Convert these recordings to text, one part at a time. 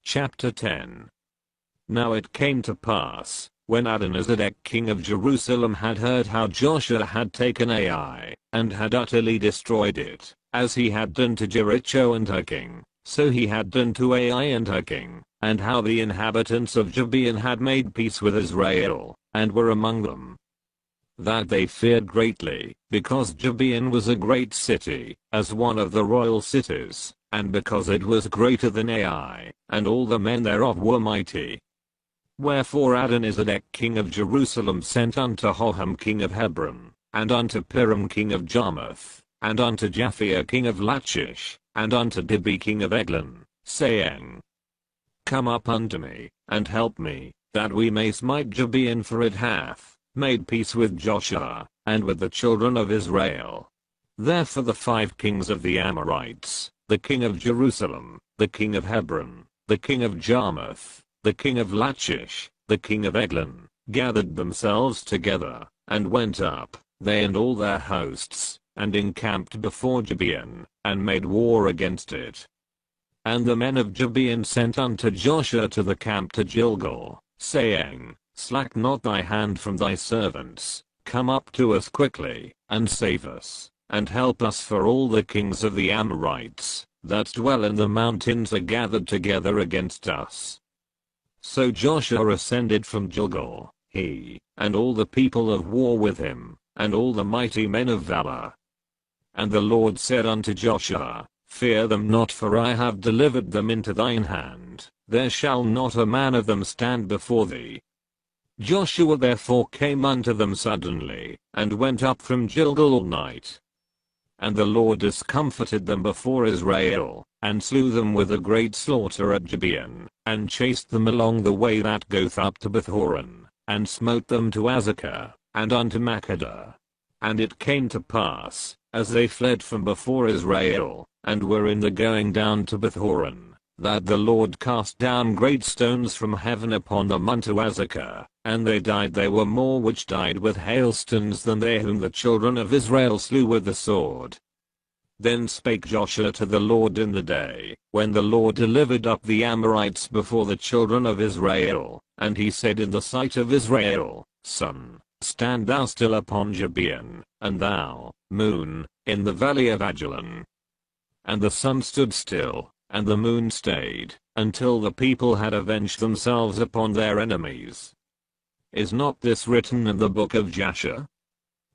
Chapter 10. Now it came to pass, when Adonizedek king of Jerusalem had heard how Joshua had taken Ai, and had utterly destroyed it, as he had done to Jericho and her king, so he had done to Ai and her king, and how the inhabitants of Gibeon had made peace with Israel, and were among them, that they feared greatly, because Gibeon was a great city, as one of the royal cities, and because it was greater than Ai, and all the men thereof were mighty. Wherefore Adonizedek king of Jerusalem sent unto Hoham king of Hebron, and unto Piram king of Jarmuth, and unto Japhia king of Lachish, and unto Dibri king of Eglon, saying, Come up unto me, and help me, that we may smite Gibeon, for it hath made peace with Joshua, and with the children of Israel. Therefore the 5 kings of the Amorites, the king of Jerusalem, the king of Hebron, the king of Jarmuth, the king of Lachish, the king of Eglon, gathered themselves together, and went up, they and all their hosts, and encamped before Gibeon, and made war against it. And the men of Gibeon sent unto Joshua to the camp to Gilgal, saying, Slack not thy hand from thy servants, come up to us quickly, and save us, and help us, for all the kings of the Amorites, that dwell in the mountains, are gathered together against us. So Joshua ascended from Gilgal, he, and all the people of war with him, and all the mighty men of valor. And the Lord said unto Joshua, Fear them not, for I have delivered them into thine hand, there shall not a man of them stand before thee. Joshua therefore came unto them suddenly, and went up from Gilgal all night. And the Lord discomfited them before Israel, and slew them with a great slaughter at Gibeon, and chased them along the way that goeth up to Bethhoron, and smote them to Azekah, and unto Makkedah. And it came to pass, as they fled from before Israel, and were in the going down to Bethhoron, that the Lord cast down great stones from heaven upon them unto Azekah, and they died. There were more which died with hailstones than they whom the children of Israel slew with the sword. Then spake Joshua to the Lord in the day, when the Lord delivered up the Amorites before the children of Israel, and he said in the sight of Israel, Sun, stand thou still upon Gibeon, and thou, moon, in the valley of Ajalon. And the sun stood still, and the moon stayed, until the people had avenged themselves upon their enemies. Is not this written in the book of Jasher?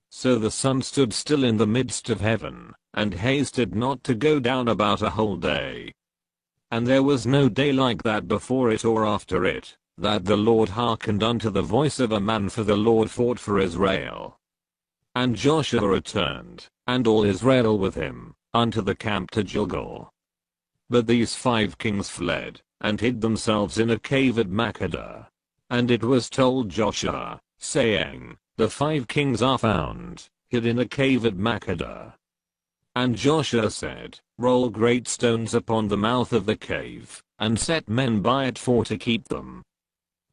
So the sun stood still in the midst of heaven, and hasted not to go down about a whole day. And there was no day like that before it or after it, that the Lord hearkened unto the voice of a man, for the Lord fought for Israel. And Joshua returned, and all Israel with him, unto the camp to Gilgal. But these 5 kings fled, and hid themselves in a cave at Makkedah. And it was told Joshua, saying, The 5 kings are found, hid in a cave at Makkedah. And Joshua said, Roll great stones upon the mouth of the cave, and set men by it for to keep them.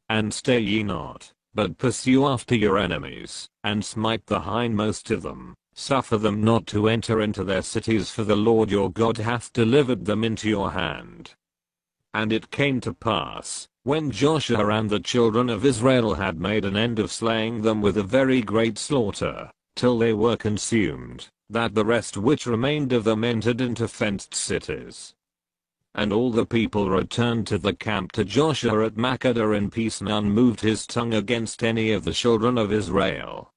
And stay ye not, but pursue after your enemies, and smite the hindmost of them, suffer them not to enter into their cities, for the Lord your God hath delivered them into your hand. And it came to pass, when Joshua and the children of Israel had made an end of slaying them with a very great slaughter, till they were consumed, that the rest which remained of them entered into fenced cities. And all the people returned to the camp to Joshua at Makkedah in peace, none moved his tongue against any of the children of Israel.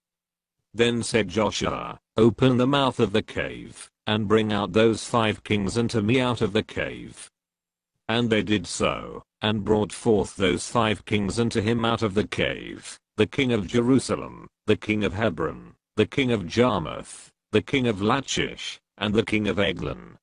Then said Joshua, Open the mouth of the cave, and bring out those 5 kings unto me out of the cave. And they did so, and brought forth those 5 kings unto him out of the cave, the king of Jerusalem, the king of Hebron, the king of Jarmuth, the king of Lachish, and the king of Eglon.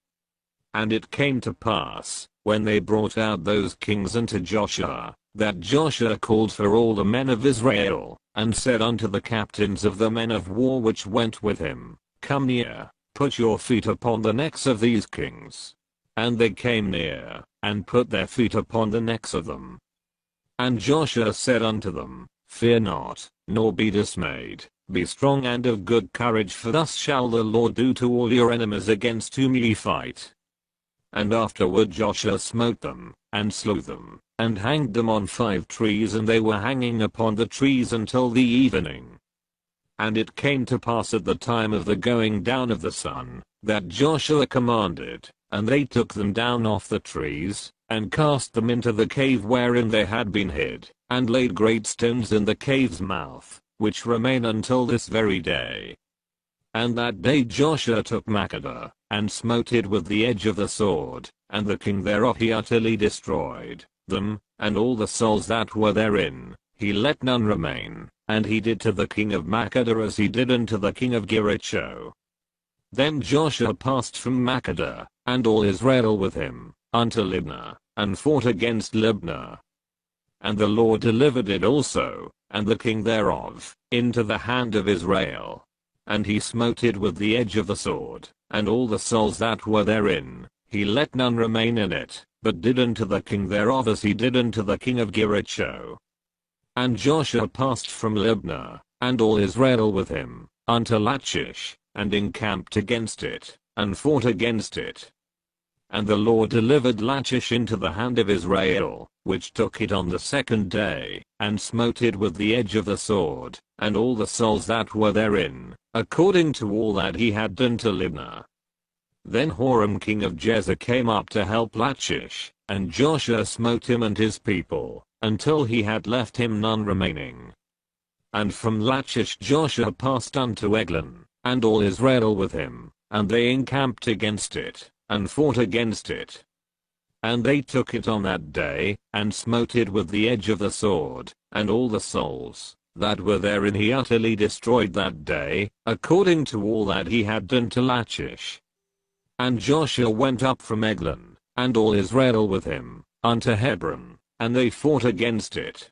And it came to pass, when they brought out those kings unto Joshua, that Joshua called for all the men of Israel, and said unto the captains of the men of war which went with him, Come near, put your feet upon the necks of these kings. And they came near, and put their feet upon the necks of them. And Joshua said unto them, Fear not, nor be dismayed, be strong and of good courage, for thus shall the Lord do to all your enemies against whom ye fight. And afterward Joshua smote them, and slew them, and hanged them on 5 trees, and they were hanging upon the trees until the evening. And it came to pass at the time of the going down of the sun, that Joshua commanded, and they took them down off the trees, and cast them into the cave wherein they had been hid, and laid great stones in the cave's mouth, which remain until this very day. And that day Joshua took Makkedah, and smote it with the edge of the sword, and the king thereof he utterly destroyed, them, and all the souls that were therein, he let none remain, and he did to the king of Makkedah as he did unto the king of Jericho. Then Joshua passed from Makkedah, and all Israel with him, unto Libnah, and fought against Libnah. And the Lord delivered it also, and the king thereof, into the hand of Israel. And he smote it with the edge of the sword, and all the souls that were therein, he let none remain in it, but did unto the king thereof as he did unto the king of Jericho. And Joshua passed from Libnah, and all Israel with him, unto Lachish, and encamped against it, and fought against it. And the Lord delivered Lachish into the hand of Israel, which took it on the 2nd day, and smote it with the edge of the sword, and all the souls that were therein, according to all that he had done to Libnah. Then Horam king of Jezer came up to help Lachish, and Joshua smote him and his people, until he had left him none remaining. And from Lachish Joshua passed unto Eglon, and all Israel with him, and they encamped against it, and fought against it. And they took it on that day, and smote it with the edge of the sword, and all the souls that were therein he utterly destroyed that day, according to all that he had done to Lachish. And Joshua went up from Eglon, and all Israel with him, unto Hebron, and they fought against it.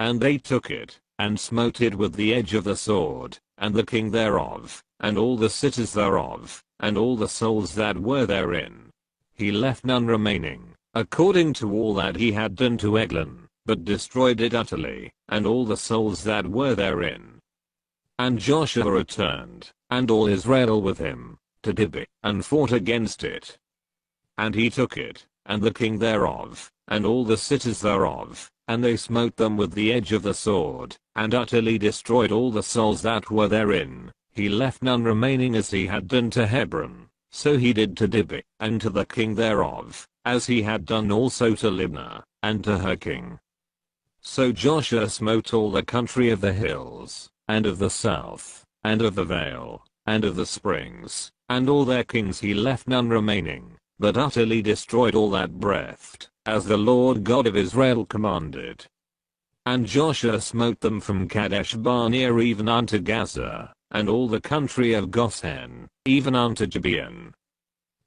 And they took it, and smote it with the edge of the sword, and the king thereof, and all the cities thereof, and all the souls that were therein. He left none remaining, according to all that he had done to Eglon, but destroyed it utterly, and all the souls that were therein. And Joshua returned, and all Israel with him, to Diblah, and fought against it. And he took it, and the king thereof, and all the cities thereof, and they smote them with the edge of the sword, and utterly destroyed all the souls that were therein. He left none remaining as he had done to Hebron, so he did to Diblah, and to the king thereof, as he had done also to Libnah, and to her king. So Joshua smote all the country of the hills, and of the south, and of the vale, and of the springs, and all their kings he left none remaining, but utterly destroyed all that breathed, as the Lord God of Israel commanded. And Joshua smote them from Kadesh Barnea even unto Gaza, and all the country of Goshen, even unto Gibeon.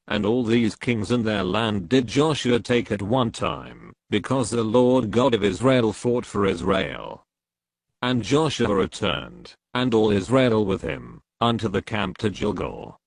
And all these kings and their land did Joshua take at one time, because the Lord God of Israel fought for Israel. And Joshua returned, and all Israel with him, unto the camp to Gilgal.